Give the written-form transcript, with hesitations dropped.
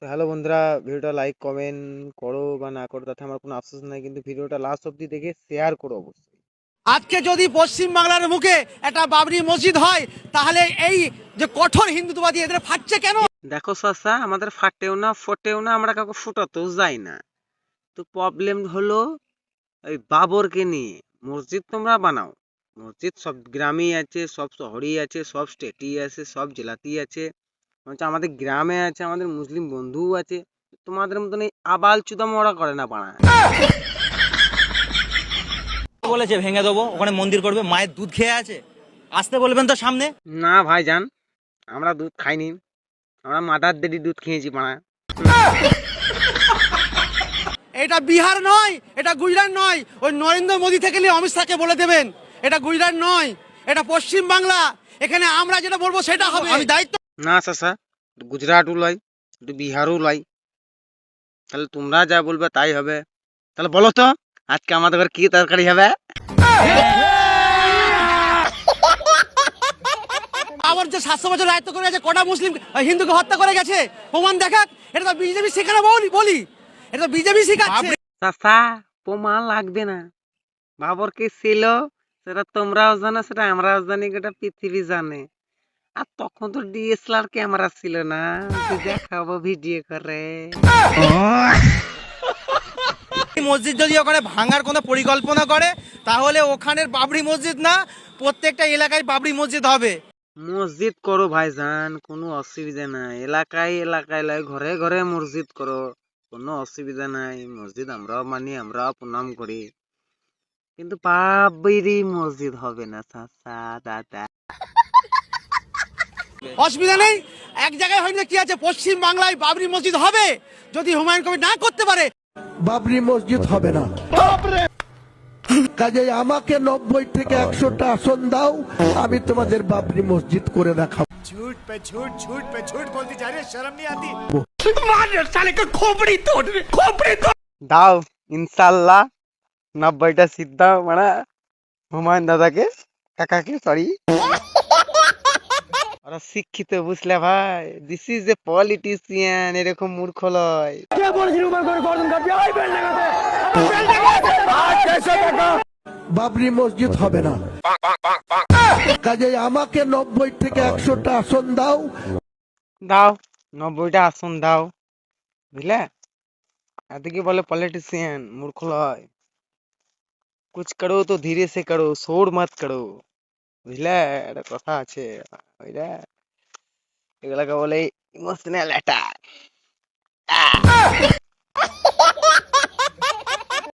তো হ্যালো বন্ধুরা, ভিডিওটা লাইক কমেন্ট করো বা না করো তাতে আমার কোনো আফসোস নাই, কিন্তু ভিডিওটা লাস্ট অবধি দেখে শেয়ার করো অবশ্যই। আজকে যদি পশ্চিম বাংলার মুখে একটা বাবরি মসজিদ হয়, তাহলে এই যে কঠোর হিন্দুত্ববাদী এদের ফাটছে কেন? দেখো চাচা, আমাদের ফাটেও না ফোটেও না, আমরা কাউকে ফুটাতেও যাই না। তো প্রবলেম হলো ওই বাবরকে নিয়ে। মসজিদ তোমরা বানাও, মসজিদ সব গ্রামেই আছে, সব শহরেই আছে, সব স্টেটেই আছে, সব জেলাতেই আছে, হচ্ছে আমাদের গ্রামে আছে, আমাদের মুসলিম বন্ধুও আছে। তোমাদের মতন এই আবাল চুদা মরা করে না বানায়। বলেছে ভেঙে দেবো, ওখানে মন্দির করবে, মায়ের দুধ খেয়ে আছে, আসতে বলবেন তো সামনে। না ভাইজান, আমরা দুধ খাইনি, আমরা মাদার দেরি দুধ খেয়েছি বানায়। এটা বিহার নয়, এটা গুজরাট নয়। ওই নরেন্দ্র মোদী থেকে নিয়ে অমিত শাহকে বলে দেবেন এটা গুজরাট নয়, এটা পশ্চিম বাংলা। এখানে আমরা যেটা বলবো সেটা হবে। আমি দায়িত্ব না চাচা, গুজরাটও লাই, বিহারও লাই, তাহলে তোমরা যা বলবে তাই হবে। তাহলে বলো তো আজকে আমাদের ঘরে কি তরকারি হবে? আবার যে 700 বছর রায়ত্ব করে গেছে, কটা মুসলিম হিন্দুকে হত্যা করে গেছে, প্রমাণ দেখাক। এটা তো বিজেপি শেখানো বলি, এটা তো বিজেপি শেখাচ্ছে। চাচা, প্রমাণ লাগবে না। বাবর কে ছিল সেটা তোমরাও জানো, সেটা আমরাও জানি, গোটা পৃথিবী জানে। আর তখন তো ডিএসএলআর ক্যামেরা ছিল না যে দেখাবো ভিডিও করে। মসজিদ যদি ওখানে ভাঙার কোনো পরিকল্পনা করে, তাহলে ওখানের বাবরি মসজিদ না, প্রত্যেকটা এলাকায় বাবরি মসজিদ হবে। মসজিদ করো ভাইজান, কোনো অসুবিধা নাই। এলাকায় এলাকায় লাই, ঘরে ঘরে মসজিদ করো, কোনো অসুবিধা নাই। মসজিদ আমরাও মানি, আমরাও প্রণাম করি, কিন্তু বাবরি মসজিদ হবে না চাচা দাদা। অসুবিধা নেই, এক জায়গায় হয়নি কি আছে, পশ্চিম বাংলায় বাবরি মসজিদ হবে। যদি হুমায়ুন কবির না করতে পারে, বাবরি মসজিদ হবে না। কাজে আমাকে 90 থেকে 100টা আসন দাও, আমি তোমাদের বাবরি মসজিদ করে দেখাবো। झूठ पे झूठ, झूठ पे झूठ बोलती जा रही है, शर्म नहीं आती? দাও ইনশাল্লাহ, 90টা সিট দাও মানে হুমায়ুন দাদাকে, কাকাকে, সরি। ওরা শিক্ষিত, বুঝলে ভাই, দিস ইজ এ পলিটিশিয়ান, এরকম মূর্খ লয়। বাবরি মসজিদ হবে না। কাজে আমাকে 90 থেকে 100টা আসন দাও। দাও 90টা আসন দাও, বুঝলে। এদিকে বলে পলিটিশিয়ান, মূর্খ লয়। কুছ করো তো ধীরে সে করো, শোর মত করো, বুঝলে। একটা কথা আছে, বুঝলে, এগুলাকে বলে ইমোশনাল অ্যাটাক।